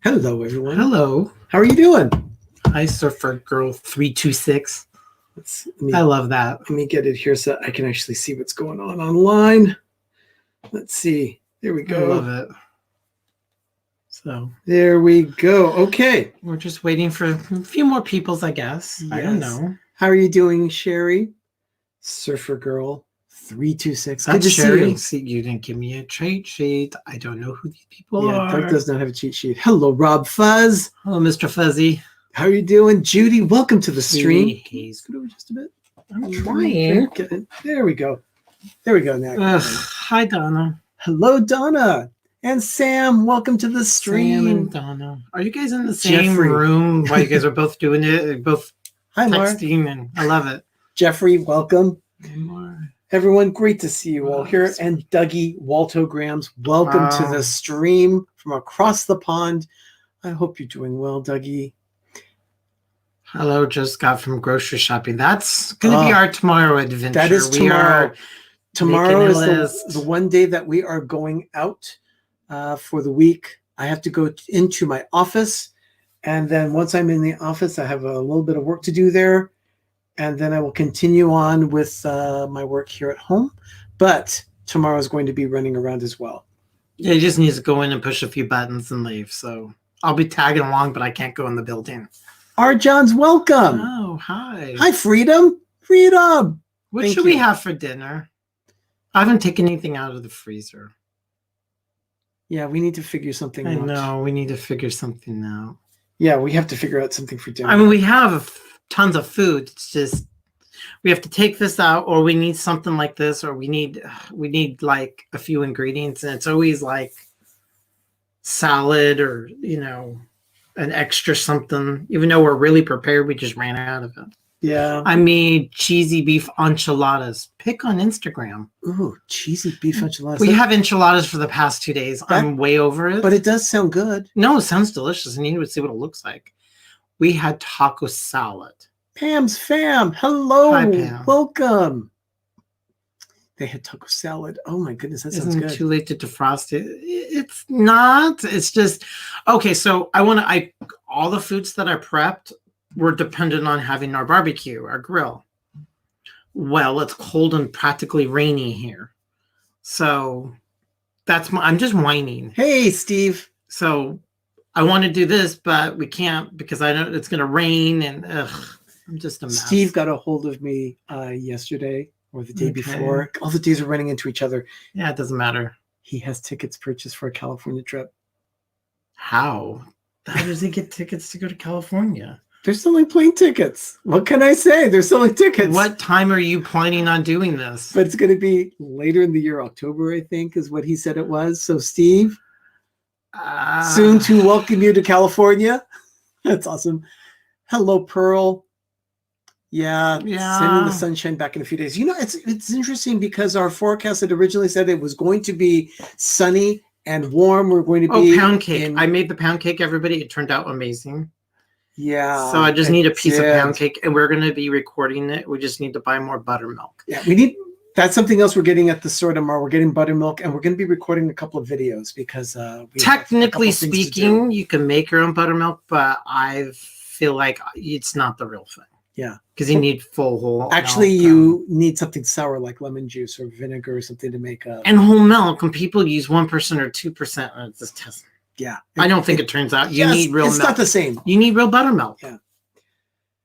Hello, everyone. Hello. How are you doing? Hi, Surfer Girl 326. I love that. Let me get it here so I can actually see what's going on online. Let's see. There we go. I love it. So there we go. Okay. We're just waiting for a few more peoples, I guess. Yes. I don't know. How are you doing, Sherry? Surfer Girl 326. Good to Sherry. See you. You didn't give me a cheat sheet. I don't know who these people are. Doug does not have a cheat sheet. Hello, Rob Fuzz. Hello, Mr. Fuzzy. How are you doing? Judy, welcome to the stream. Scoot over just a bit. I'm trying. There we go. There we go now. Hi, Donna. Hello, Donna. And Sam, welcome to the stream. Sam and Donna. Are you guys in the same room while you guys are both doing it? Both texting, and I love it. Jeffrey, welcome. Everyone, great to see you all here. And Dougie Waltograms, welcome to the stream from across the pond. I hope you're doing well, Dougie. Hello, just got from grocery shopping. That's going to be our tomorrow adventure. That is tomorrow. Tomorrow is the one day that we are going out for the week. I have to go into my office. And then once I'm in the office, I have a little bit of work to do there. And then I will continue on with my work here at home. But tomorrow is going to be running around as well. Yeah, he just needs to go in and push a few buttons and leave. So I'll be tagging along, but I can't go in the building. Our John's welcome. Oh, hi. Hi, Freedom. Freedom. What should we have for dinner? I haven't taken anything out of the freezer. Yeah, we need to figure something out. I know. We need to figure something out. Yeah, we have to figure out something for dinner. I mean, we have tons of food. It's just we have to take this out, or we need something like this, or we need like a few ingredients, and it's always like salad or an extra something. Even though we're really prepared, we just ran out of it. Yeah. I made cheesy beef enchiladas. Pick on Instagram. Ooh, cheesy beef enchiladas. We have enchiladas for the past 2 days. I'm way over it. But it does sound good. No, it sounds delicious. I need to see what it looks like. We had taco salad. Pam's fam. Hello. Hi, Pam. Welcome. They had taco salad. Oh my goodness, that sounds good. Isn't it too late to defrost it? It's not. It's just okay. So all the foods that I prepped were dependent on having our barbecue, our grill. Well, it's cold and practically rainy here, so I'm just whining. Hey, Steve. So I want to do this, but we can't because I know it's going to rain, and I'm just a mess. Steve got a hold of me yesterday or the day before. All the days are running into each other. Yeah, it doesn't matter. He has tickets purchased for a California trip. How does he get tickets to go to California? They're selling plane tickets. What can I say? They're selling tickets. What time are you planning on doing this? But it's going to be later in the year, October, I think, is what he said it was. So, Steve, soon to welcome you to California. That's awesome. Hello, Pearl. Yeah. Sending the sunshine back in a few days. It's interesting because our forecast had originally said it was going to be sunny and warm. We're going to be pound cake. I made the pound cake, everybody. It turned out amazing. Yeah. So I just need a piece of pound cake, and we're going to be recording it. We just need to buy more buttermilk. Yeah, that's something else we're getting at the store tomorrow. We're getting buttermilk, and we're going to be recording a couple of videos because technically speaking, you can make your own buttermilk, but I feel like it's not the real thing. Yeah. Because you need full whole Actually, milk. you need something sour like lemon juice or vinegar or something to make up. And whole milk, and people use 1% or 2%. And it's just yeah. I don't think it turns out. You need real milk. It's not the same. You need real buttermilk. Yeah.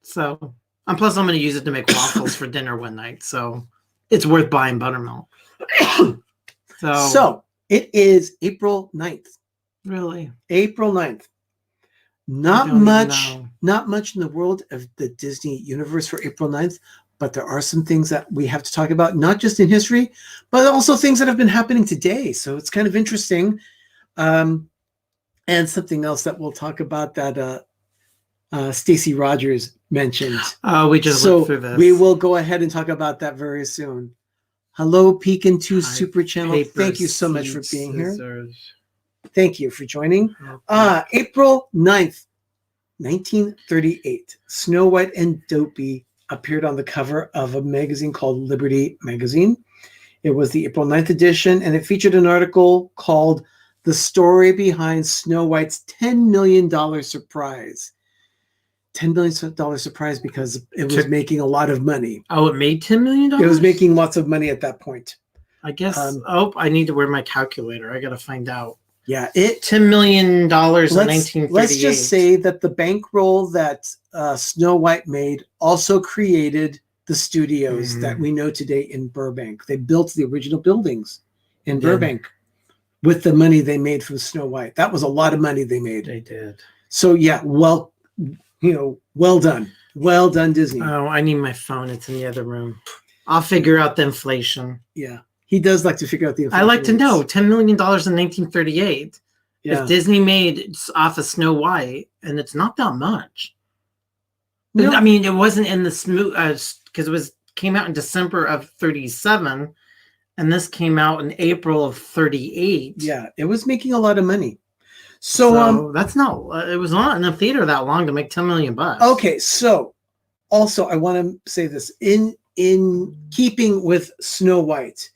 So, and plus I'm going to use it to make waffles for dinner one night. So it's worth buying buttermilk. So it is April 9th. Really? April 9th. Not much in the world of the Disney universe for April 9th, but there are some things that we have to talk about, not just in history, but also things that have been happening today. So it's kind of interesting. And something else that we'll talk about that Stacey Rogers mentioned. We just looked through this. We will go ahead and talk about that very soon. Hello, Pekin 2 Super Channel. Thank you so much for being here. Thank you for joining. April 9th, 1938. Snow White and Dopey appeared on the cover of a magazine called Liberty Magazine. It was the April 9th edition, and it featured an article called the story behind Snow White's $10 million surprise. $10 million surprise because it was making a lot of money. Oh, it made $10 million? It was making lots of money at that point. I guess. I need to wear my calculator. I got to find out. Yeah, $10 million in 1938. Let's just say that the bankroll that Snow White made also created the studios that we know today in Burbank. They built the original buildings in Burbank with the money they made from Snow White. That was a lot of money they made. They did. So yeah, well done. Well done, Disney. Oh, I need my phone. It's in the other room. I'll figure out the inflation. Yeah. He does like to figure out the inflation. I like to know $10 million in 1938. Yeah. If Disney made off of Snow White, and it's not that much. No. I mean, it wasn't in the smooth because it came out in December of 37, and this came out in April of 38. Yeah, it was making a lot of money. So that's not. It was not in the theater that long to make $10 million. Okay, so also I want to say this in keeping with Snow White.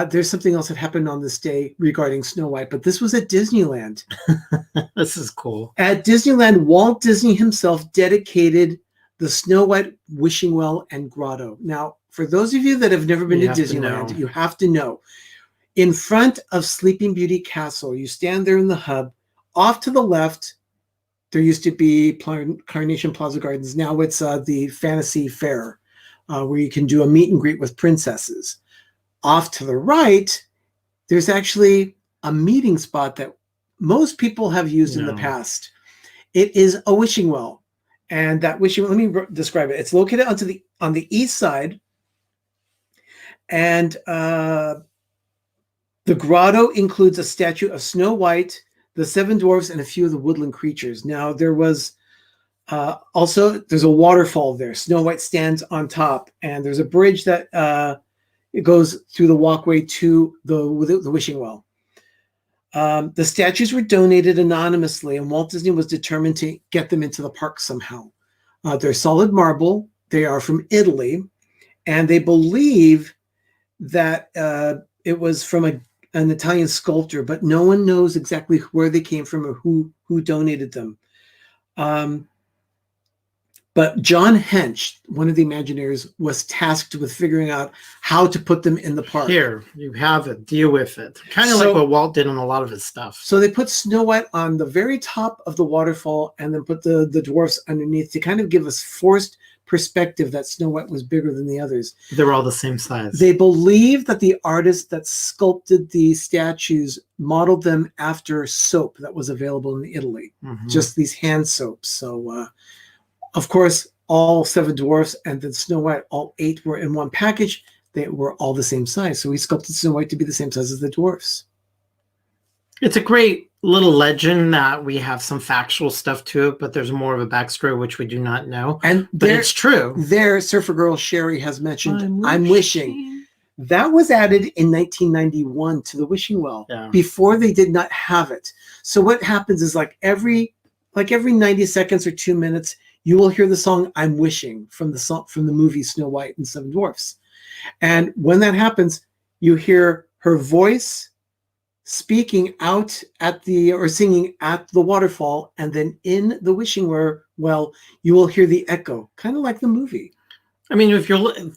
There's something else that happened on this day regarding Snow White, but this was at Disneyland. This is cool. At Disneyland, Walt Disney himself dedicated the Snow White wishing well and grotto. Now, for those of you that have never been to Disneyland, you have to know. In front of Sleeping Beauty Castle, you stand there in the hub. Off to the left, there used to be Carnation Plaza Gardens. Now it's the Fantasy Fair, where you can do a meet and greet with princesses. Off to the right, there's actually a meeting spot that most people have used in the past. It is a wishing well. And that wishing well, let me describe it. It's located on the east side. And the grotto includes a statue of Snow White, the seven dwarfs, and a few of the woodland creatures. Now, there was there's a waterfall there. Snow White stands on top. And there's a bridge that... it goes through the walkway to the wishing well. The statues were donated anonymously, and Walt Disney was determined to get them into the park somehow. They're solid marble. They are from Italy, and they believe that it was from an Italian sculptor, but no one knows exactly where they came from or who donated them. But John Hench, one of the Imagineers, was tasked with figuring out how to put them in the park. Here, you have it. Deal with it. Kind of like what Walt did on a lot of his stuff. So they put Snow White on the very top of the waterfall and then put the dwarfs underneath to kind of give us forced perspective that Snow White was bigger than the others. They were all the same size. They believe that the artist that sculpted the statues modeled them after soap that was available in Italy. Just these hand soaps. So... of course, all seven dwarfs and then Snow White, all 8 were in one package. They were all the same size. So we sculpted Snow White to be the same size as the dwarfs. It's a great little legend that we have some factual stuff to it, but there's more of a backstory which we do not know. But it's true. There, Surfer Girl Sherry has mentioned, I'm wishing. That was added in 1991 to the wishing well. Before they did not have it. So what happens is like every 90 seconds or 2 minutes, you will hear the song "I'm Wishing" from the movie Snow White and Seven Dwarfs. And when that happens, you hear her voice speaking out or singing at the waterfall, and then in the wishing well, you will hear the echo, kind of like the movie. I mean,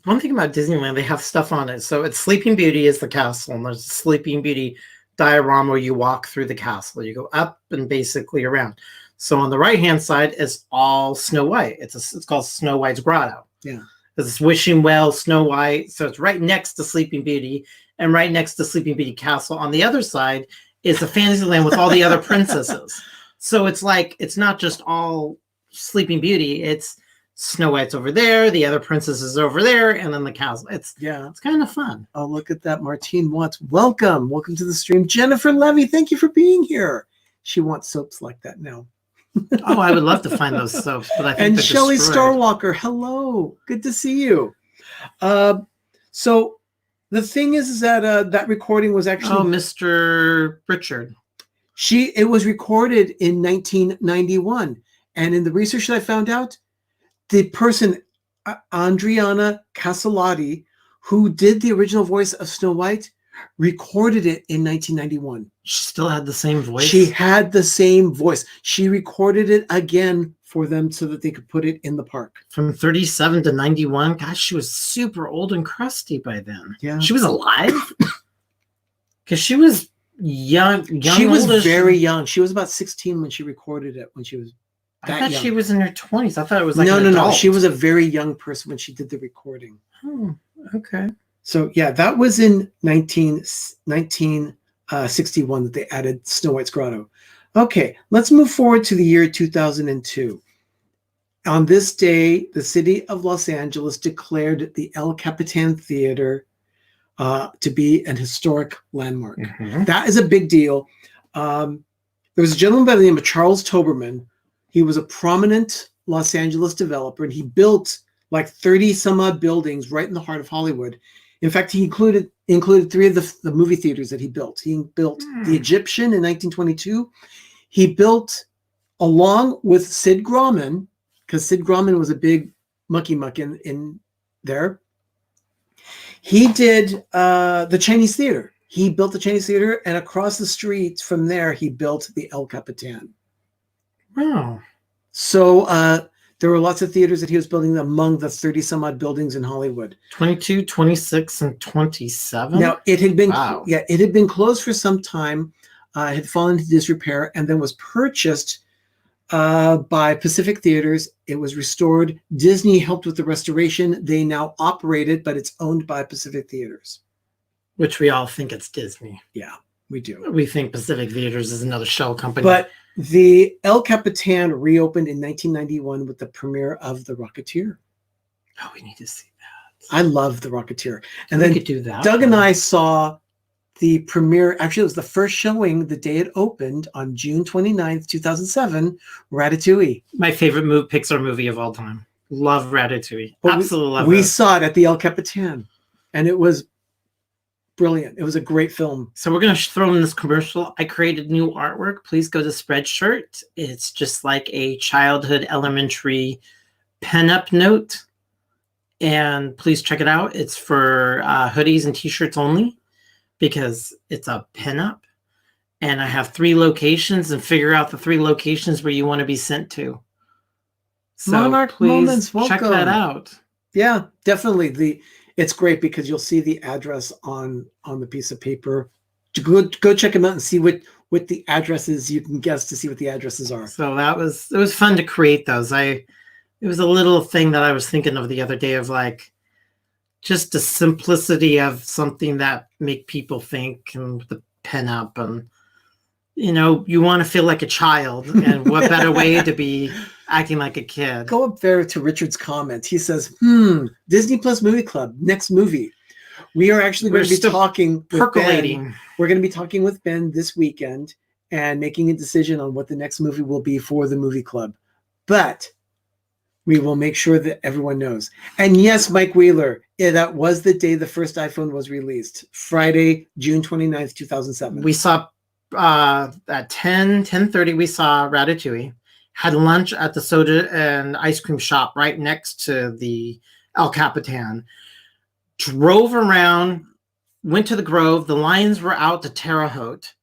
one thing about Disneyland, they have stuff on it. So it's Sleeping Beauty is the castle, and there's a Sleeping Beauty diorama where you walk through the castle. You go up and basically around. So on the right-hand side is all Snow White. It's called Snow White's Grotto. Yeah. It's Wishing Well, Snow White. So it's right next to Sleeping Beauty and right next to Sleeping Beauty Castle. On the other side is the Fantasyland with all the other princesses. So it's like, it's not just all Sleeping Beauty. It's Snow White's over there, the other princesses over there, and then the castle. It's kind of fun. Oh, look at that. Martine Watts. Welcome to the stream. Jennifer Levy, thank you for being here. She wants soaps like that now. Oh, I would love to find those soaps, but I think and Shelley Starwalker, hello, good to see you. So the thing is that that recording was actually Mr. Richard. It was recorded in 1991, and in the research that I found out, the person Andriana Casalati, who did the original voice of Snow White, recorded it in 1991. She still had the same voice. She had the same voice. She recorded it again for them so that they could put it in the park. From 37 to 91. Gosh, she was super old and crusty by then. Yeah. She was alive? Because she was young. She was very young. She was about 16 when she recorded it, when she was I thought she was in her 20s. I thought it was like no. She was a very young person when she did the recording. Oh, okay. So, yeah, that was in 1961 that they added Snow White's Grotto. Okay, let's move forward to the year 2002. On this day, the city of Los Angeles declared the El Capitan Theater to be an historic landmark. Mm-hmm. That is a big deal. There was a gentleman by the name of Charles Toberman. He was a prominent Los Angeles developer, and he built like 30 some odd buildings right in the heart of Hollywood. In fact, he included 3 of the movie theaters that he built. He built the Egyptian in 1922. He built, along with Sid Grauman, because Sid Grauman was a big mucky muck in there. He did the Chinese Theater. He built the Chinese Theater, and across the street from there, he built the El Capitan. Wow. So there were lots of theaters that he was building among the 30 some odd buildings in Hollywood. 22, 26, and 27. Now it had been it had been closed for some time, had fallen into disrepair, and then was purchased by Pacific Theaters. It was restored. Disney helped with the restoration. They now operate it, but it's owned by Pacific Theaters. Which we all think it's Disney. Yeah, we do. We think Pacific Theaters is another shell company. But the El Capitan reopened in 1991 with the premiere of The Rocketeer. Oh, we need to see that. I love The Rocketeer. And we then could do that. Doug and I saw the premiere. Actually, it was the first showing the day it opened on June 29th, 2007, Ratatouille. My favorite Pixar movie of all time. Love Ratatouille. Absolutely love it. We saw it at the El Capitan, and it was brilliant. It was a great film. So we're going to throw in this commercial. I created new artwork. Please go to Spreadshirt. It's just like a childhood elementary pen-up note. And please check it out. It's for hoodies and t-shirts only because it's a pen-up. And I have 3 locations, and figure out the 3 locations where you want to be sent to. So Monarch please Moments, check welcome. that out. Yeah, definitely. It's great because you'll see the address on the piece of paper. Go check them out and see what the addresses, you can guess to see what the addresses are. So it was fun to create those. It was a little thing that I was thinking of the other day of like just the simplicity of something that make people think, and the pen up, and you want to feel like a child, and what better way to be acting like a kid. Go up there to Richard's comment. He says, Disney Plus Movie Club, next movie. We are actually going to be talking percolating. With Ben. We're going to be talking with Ben this weekend and making a decision on what the next movie will be for the movie club. But we will make sure that everyone knows. And yes, Mike Wheeler, that was the day the first iPhone was released. Friday, June 29th, 2007. We saw at 10:30, we saw Ratatouille. Had lunch at the soda and ice cream shop right next to the El Capitan. Drove around, went to the Grove. The lines were out to Terre Haute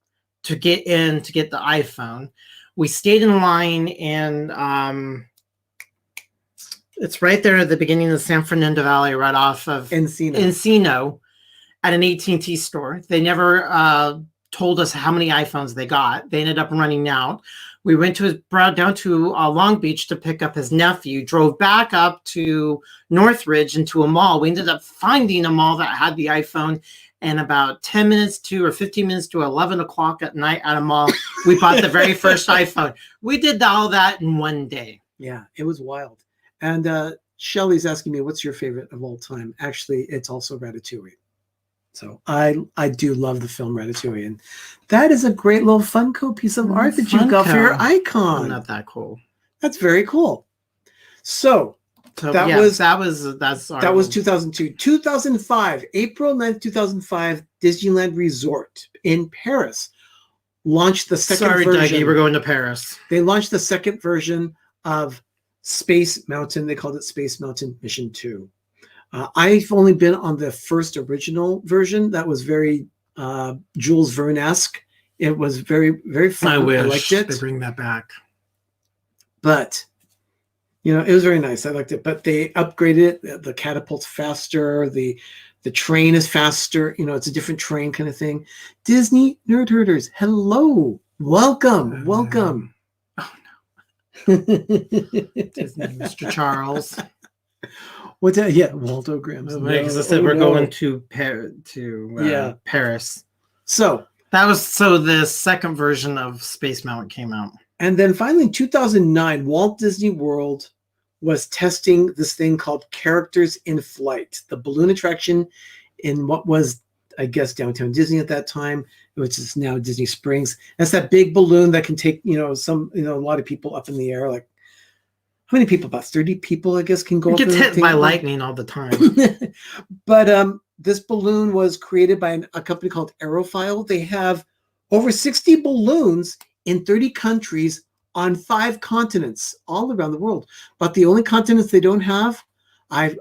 to get in to get the iPhone. We stayed in line, and it's right there at the beginning of the San Fernando Valley, right off of Encino, at an AT&T store. They never told us how many iPhones they got. They ended up running out. We went down to Long Beach to pick up his nephew, drove back up to Northridge into a mall. We ended up finding a mall that had the iPhone, and about 10 minutes to or 15 minutes to 11 o'clock at night at a mall, we bought the very first iPhone. We did all that in one day. Yeah, it was wild. And Shelly's asking me, what's your favorite of all time? Actually, it's also Ratatouille. So I do love the film Ratatouille, and that is a great little Funko piece of art that you've got for your icon. Not that cool. That's very cool. So that was 2002. 2005, April 9th, 2005, Disneyland Resort in Paris launched the second version. Sorry, Dougie, we're going to Paris. They launched the second version of Space Mountain. They called it Space Mountain Mission 2. I've only been on the first original version. That was very Jules Verne-esque. It was very, very fun. I wish liked it. they bring that back. But, it was very nice. I liked it. But they upgraded it. The catapult's faster. The train is faster. It's a different train kind of thing. Disney Nerd Herders, hello. Welcome. Welcome. Oh, no. Disney, Mr. Charles. What's that? Yeah, Waldo Grahams. Because I said we're going to Paris. So that was the second version of Space Mountain came out. And then finally in 2009, Walt Disney World was testing this thing called Characters in Flight, the balloon attraction in what was, I guess, Downtown Disney at that time, which is now Disney Springs. That's that big balloon that can take, a lot of people up in the air. Like, how many people? About 30 people, I guess, can go it up. Gets hit by lightning all the time. But this balloon was created by a company called Aerophile. They have over 60 balloons in 30 countries on 5 continents all around the world. But the only continents they don't have, I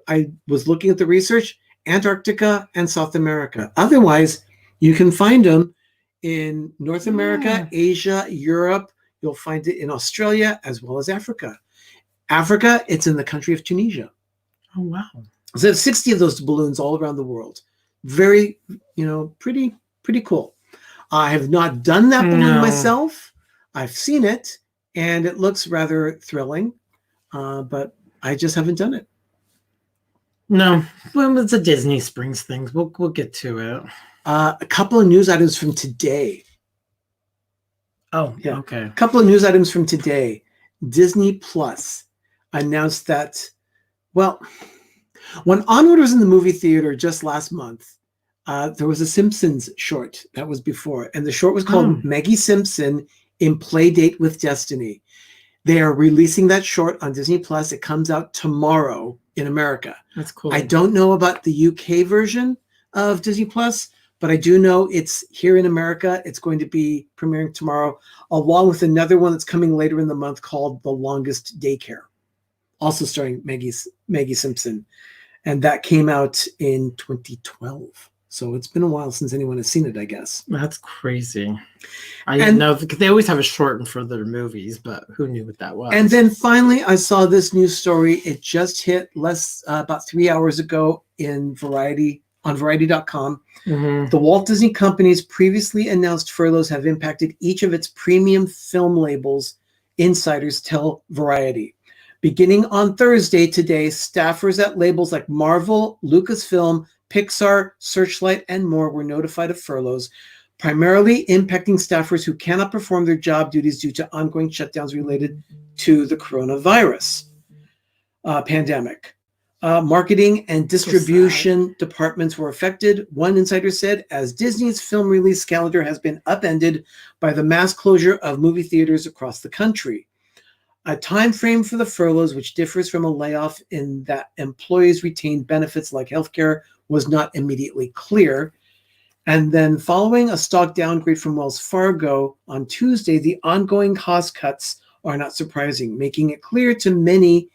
was looking at the research, Antarctica and South America. Otherwise, you can find them in North America, Asia, Europe. You'll find it in Australia as well as Africa. Africa, it's in the country of Tunisia. Oh, wow. So there's 60 of those balloons all around the world. Very, pretty cool. I have not done that balloon myself. I've seen it, and it looks rather thrilling, but I just haven't done it. No, well, it's a Disney Springs thing. We'll get to it. A couple of news items from today. Oh, yeah. Okay. A couple of news items from today. Disney Plus announced that, well, when Onward was in the movie theater just last month, there was a Simpsons short that was before, and the short was called Maggie Simpson in Playdate with Destiny. They are releasing that short on Disney Plus. It comes out tomorrow in America. That's cool. I don't know about the UK version of Disney Plus, but I do know it's here in America. It's going to be premiering tomorrow, along with another one that's coming later in the month called The Longest Daycare, also starring Maggie Simpson. And that came out in 2012. So it's been a while since anyone has seen it, I guess. That's crazy. I didn't know, because they always have a shorten for their movies, but who knew what that was? And then finally, I saw this news story. It just hit about 3 hours ago in Variety, on Variety.com. Mm-hmm. The Walt Disney Company's previously announced furloughs have impacted each of its premium film labels, insiders tell Variety. Beginning on Thursday today, staffers at labels like Marvel, Lucasfilm, Pixar, Searchlight, and more were notified of furloughs, primarily impacting staffers who cannot perform their job duties due to ongoing shutdowns related to the coronavirus pandemic. Marketing and distribution departments were affected, one insider said, as Disney's film release calendar has been upended by the mass closure of movie theaters across the country. A time frame for the furloughs, which differs from a layoff in that employees retain benefits like healthcare, was not immediately clear. And then following a stock downgrade from Wells Fargo on Tuesday, the ongoing cost cuts are not surprising, making it clear to many,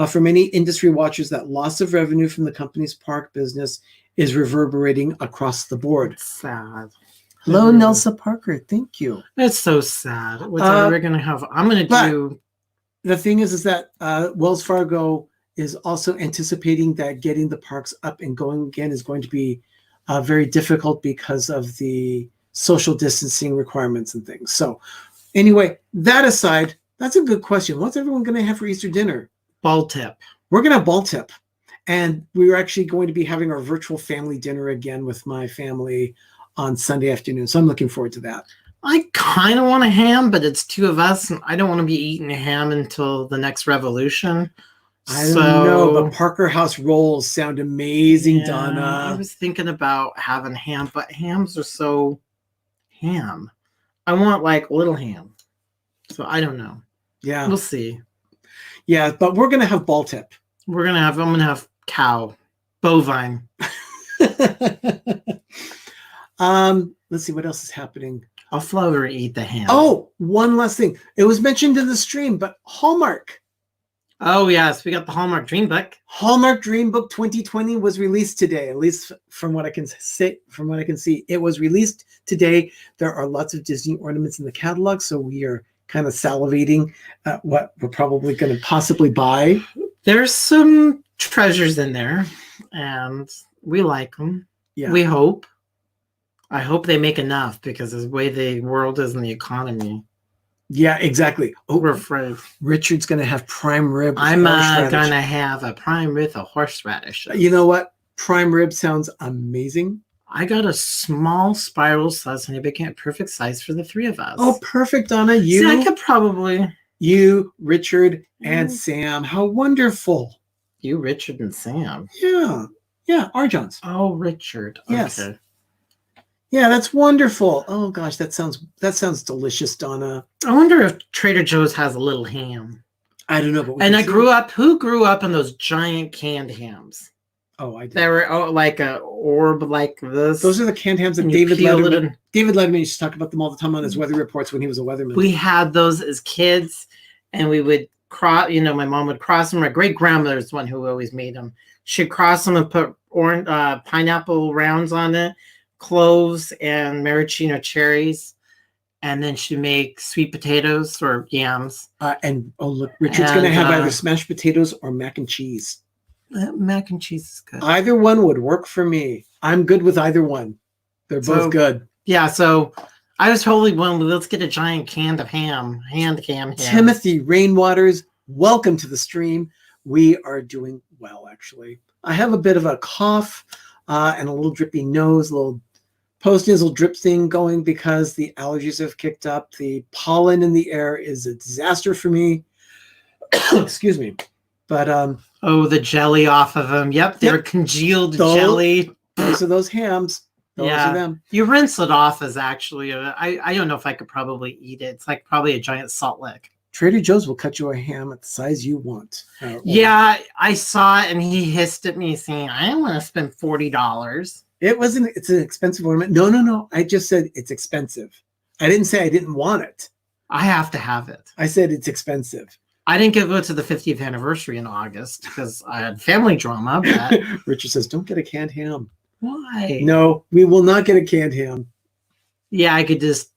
for many industry watchers, that loss of revenue from the company's park business is reverberating across the board. It's sad. Hello, Nelsa Parker. Thank you. That's so sad. What's we're going to have? I'm going to do. The thing is that Wells Fargo is also anticipating that getting the parks up and going again is going to be very difficult because of the social distancing requirements and things. So anyway, that aside, that's a good question. What's everyone going to have for Easter dinner? Ball tip. We're going to have ball tip. And we're actually going to be having our virtual family dinner again with my family on Sunday afternoon. So I'm looking forward to that. I kind of want a ham, but it's 2 of us, and I don't want to be eating a ham until the next revolution. I don't know, but Parker House rolls sound amazing, yeah, Donna. I was thinking about having ham, but hams are so ham. I want like little ham. So I don't know. Yeah. We'll see. Yeah, but we're going to have ball tip. I'm going to have cow, bovine. Let's see what else is happening. I'll float or eat the ham. Oh, one last thing. It was mentioned in the stream, but Hallmark. Oh yes, we got the Hallmark Dream Book. Hallmark Dream Book 2020 was released today, at least from what I can say. From what I can see, it was released today. There are lots of Disney ornaments in the catalog, so we are kind of salivating at what we're probably going to possibly buy. There's some treasures in there, and we like them. Yeah. We hope. I hope they make enough because the way the world is in the economy. Yeah, exactly. Oh, We're afraid. Richard's going to have prime rib. I'm going to have a prime with a horseradish. You know what? Prime rib sounds amazing. I got a small spiral slice and I became perfect size for the three of us. Oh, perfect, Donna. See, I could probably. You, Richard, and Sam. How wonderful. You, Richard, and Sam. Yeah. Yeah, our Johns. Oh, Richard. Yes. Okay. Yeah, that's wonderful. Oh gosh, that sounds delicious, Donna. I wonder if Trader Joe's has a little ham. I don't know, but who grew up on those giant canned hams? Oh, I did. They were like a orb like this. Those are the canned hams that David Letterman used to talk about them all the time on his weather reports when he was a weatherman. We had those as kids, and we would cross. You know, my mom would cross them. My great grandmother's the one who always made them. She'd cross them and put pineapple rounds on it, cloves and maraschino cherries, and then she'd make sweet potatoes or yams. And oh look, Richard's going to have either smashed potatoes or mac and cheese. Mac and cheese is good. Either one would work for me. I'm good with either one. They're both good. Yeah, so I was totally willing. Let's get a giant can of ham. Timothy Rainwaters, welcome to the stream. We are doing well, actually. I have a bit of a cough and a little drippy nose, a little post-nasal drip thing going because the allergies have kicked up. The pollen in the air is a disaster for me. Excuse me. But the jelly off of them. Yep, they're congealed jelly. Those are those hams. Those are them. You rinse it off as actually. I don't know if I could probably eat it. It's like probably a giant salt lick. Trader Joe's will cut you a ham at the size you want. Yeah, I saw it and he hissed at me saying, "I don't want to spend $40." It's an expensive ornament. No. I just said it's expensive. I didn't say I didn't want it. I have to have it. I said it's expensive. I didn't go to the 50th anniversary in August because I had family drama. But... Richard says, don't get a canned ham. Why? No, we will not get a canned ham. Yeah, I could just,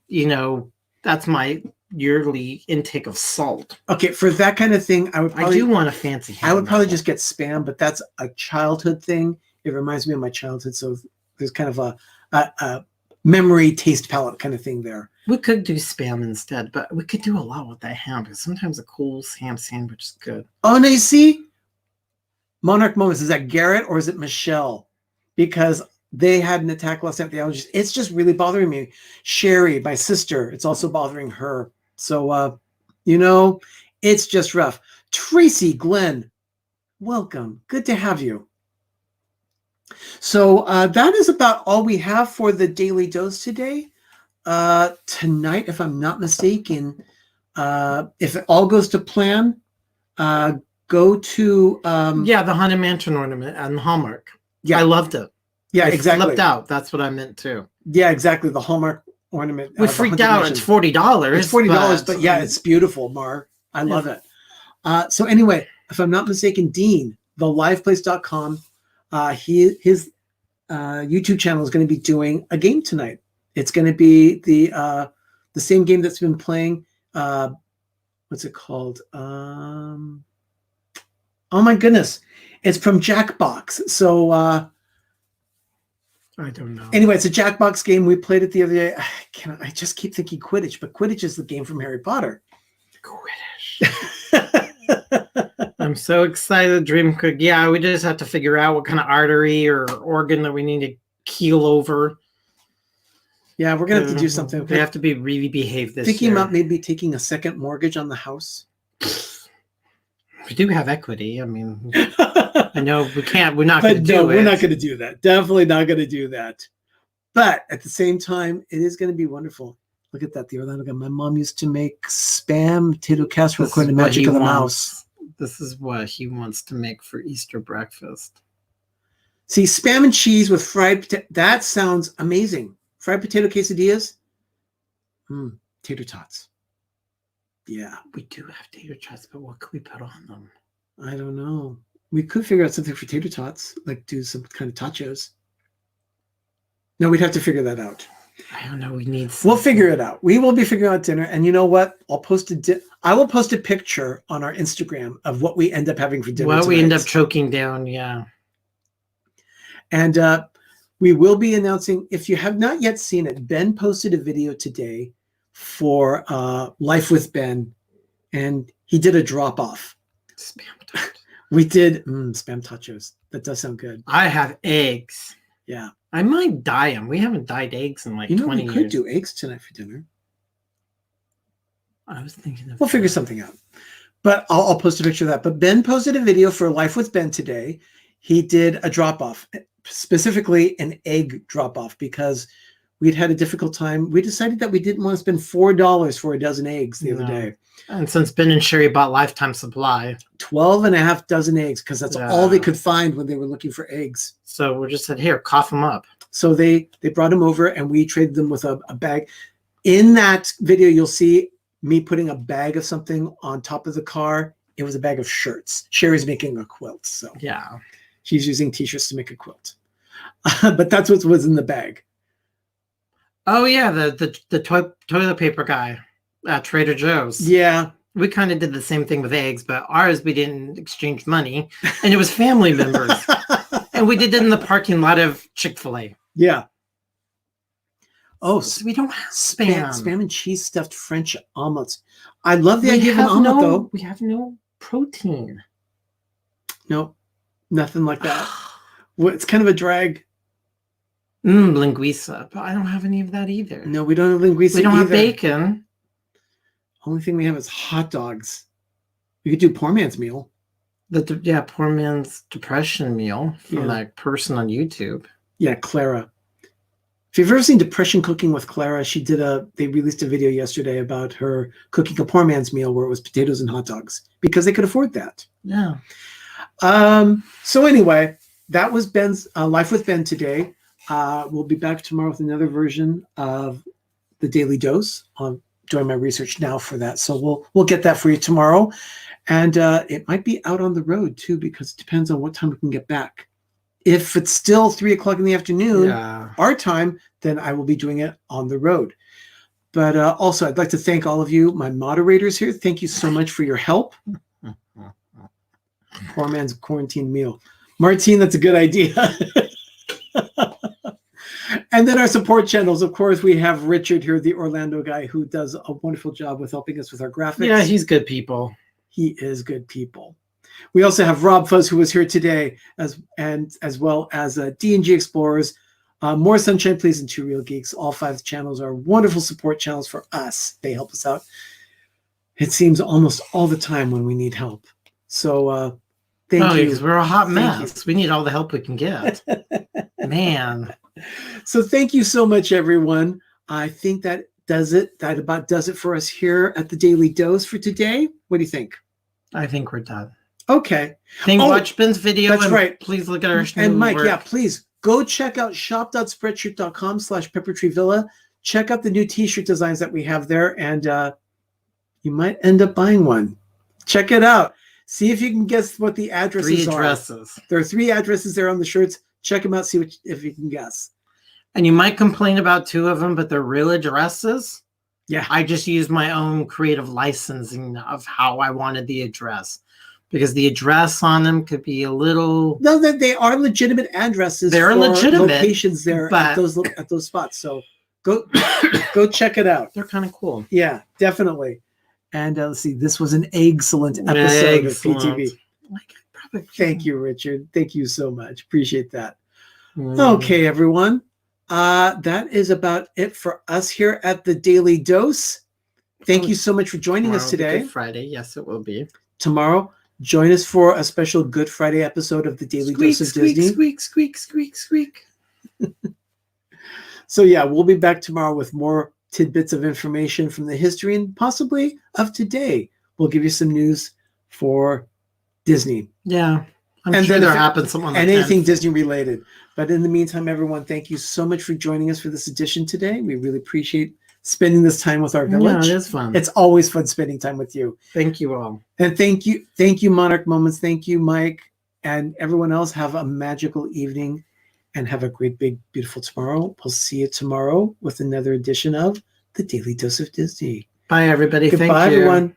that's my yearly intake of salt. Okay, for that kind of thing, I do want a fancy ham. I would probably just get Spam, but that's a childhood thing. It reminds me of my childhood, so there's kind of a memory taste palette kind of thing there. We could do Spam instead, but we could do a lot with that ham because sometimes a cool ham sandwich is good. Oh, and I see Monarch Moments. Is that Garrett or is it Michelle? Because they had an attack last night with the allergies. It's just really bothering me. Sherry, my sister, it's also bothering her. So, it's just rough. Tracy Glenn, welcome. Good to have you. So that is about all we have for the Daily Dose today. Tonight, if I'm not mistaken, if it all goes to plan, go to... the Haunted Mansion ornament and Hallmark. Yeah. I loved it. Yeah, exactly. Flipped out. That's what I meant too. Yeah, exactly. The Hallmark ornament. We freaked out. It's $40. It's $40, but yeah, it's beautiful, Mar. I love it. So anyway, if I'm not mistaken, Dean, theliveplace.com, his YouTube channel is going to be doing a game tonight. It's going to be the same game that's been playing. What's it called? Oh my goodness. It's from Jackbox. So I don't know. Anyway, it's a Jackbox game. We played it the other day. I just keep thinking Quidditch, but Quidditch is the game from Harry Potter. Quidditch. I'm so excited. Dream Cook. Yeah, we just have to figure out what kind of artery or organ that we need to keel over. Yeah, we're going to have to do something. We have to be really behave this Thinking year. about maybe taking a second mortgage on the house. We do have equity. I mean, I know we can't. We're not going to do it. We're not going to do that. Definitely not going to do that. But at the same time, it is going to be wonderful. Look at that, the Orlando. My mom used to make Spam potato casserole according to Magic of the Mouse. This is what he wants to make for Easter breakfast. See, Spam and cheese with fried potato. That sounds amazing. Fried potato quesadillas. Tater tots. Yeah. We do have tater tots, but what can we put on them? I don't know. We could figure out something for tater tots, like do some kind of tachos. No, we'd have to figure that out. I don't know. We need. We'll figure it out. We will be figuring out dinner. And you know what? I will post a picture on our Instagram of what we end up having for dinner. What we end up choking down, yeah. And we will be announcing, if you have not yet seen it, Ben posted a video today for Life with Ben, and he did a drop-off. Spam tacos. We did spam tacos. That does sound good. I have eggs. Yeah. I might dye them. We haven't dyed eggs in like 20 years. We could do eggs tonight for dinner. I was thinking of We'll figure something out. But I'll post a picture of that. But Ben posted a video for Life with Ben today. He did a drop-off, specifically an egg drop-off, because we'd had a difficult time. We decided that we didn't want to spend $4 for a dozen eggs the other day. And since Ben and Sherry bought lifetime supply. 12 and a half dozen eggs, because that's all they could find when they were looking for eggs. So we just said, here, cough them up. So they brought them over, and we traded them with a bag. In that video, you'll see me putting a bag of something on top of the car. It was a bag of shirts. Sherry's making a quilt. So yeah, she's using t-shirts to make a quilt. But that's what was in the bag. Oh, yeah, the toilet paper guy at Trader Joe's. Yeah. We kind of did the same thing with eggs, but ours, we didn't exchange money. And it was family members. And we did it in the parking lot of Chick-fil-A. Yeah. Oh, so we don't have spam. Spam and cheese stuffed French omelets. I love the idea of an omelet, though. We have no protein. No, nothing like that. Well, it's kind of a drag. Linguiça, but I don't have any of that either. No, we don't have linguiça. We don't have bacon. Only thing we have is hot dogs. We could do poor man's meal. Poor man's depression meal from that person on YouTube. Yeah, Clara. If you've ever seen Depression Cooking with Clara, they released a video yesterday about her cooking a poor man's meal where it was potatoes and hot dogs because they could afford that. Yeah. So anyway, that was Ben's Life with Ben today. We'll be back tomorrow with another version of the Daily Dose. I'm doing my research now for that. So we'll get that for you tomorrow. And it might be out on the road too, because it depends on what time we can get back. If it's still 3:00 in the afternoon, our time, then I will be doing it on the road. But also, I'd like to thank all of you, my moderators here. Thank you so much for your help. Poor man's quarantine meal. Martine, that's a good idea. And then our support channels. Of course, we have Richard here, the Orlando guy, who does a wonderful job with helping us with our graphics. Yeah, he's good people. He is good people. We also have Rob Fuzz, who was here today, as well as D&G Explorers, More Sunshine Please, and Two Real Geeks. All 5 channels are wonderful support channels for us. They help us out. It seems almost all the time when we need help. So thank you. Because we're a hot mess. We need all the help we can get. Man. So thank you so much, everyone. I think that does it. That about does it for us here at the Daily Dose for today. What do you think? I think we're done. Okay. Watch Ben's video. That's right. Please look at our And Mike, please go check out shop.spreadshirt.com/peppertreevilla. Check out the new t-shirt designs that we have there, and you might end up buying one. Check it out. See if you can guess what the addresses are. 3 addresses. There are 3 addresses there on the shirts. Check them out. See if you can guess. And you might complain about 2 of them, but they're real addresses. Yeah. I just used my own creative licensing of how I wanted the address, because the address on them could be a little. No, that they are legitimate addresses. They're for legitimate locations there at those spots. So go check it out. They're kind of cool. Yeah, definitely. And let's see. This was an excellent episode of PTV. Thank you, Richard. Thank you so much. Appreciate that. Okay, everyone. That is about it for us here at the Daily Dose. Thank you so much for joining us today. Good Friday. Yes, it will be. Tomorrow, join us for a special Good Friday episode of the Daily Dose of Disney. Squeak, squeak, squeak, squeak. So yeah, we'll be back tomorrow with more tidbits of information from the history and possibly of today. We'll give you some news for Disney. Yeah. I'm sure there happens something and anything Disney related. But in the meantime, everyone, thank you so much for joining us for this edition today. We really appreciate spending this time with our village. Yeah, it is fun. It's always fun spending time with you. Thank you all. And thank you, Monarch Moments. Thank you, Mike, and everyone else. Have a magical evening, and have a great, big, beautiful tomorrow. We'll see you tomorrow with another edition of the Daily Dose of Disney. Bye, everybody. Goodbye, Thank you. everyone.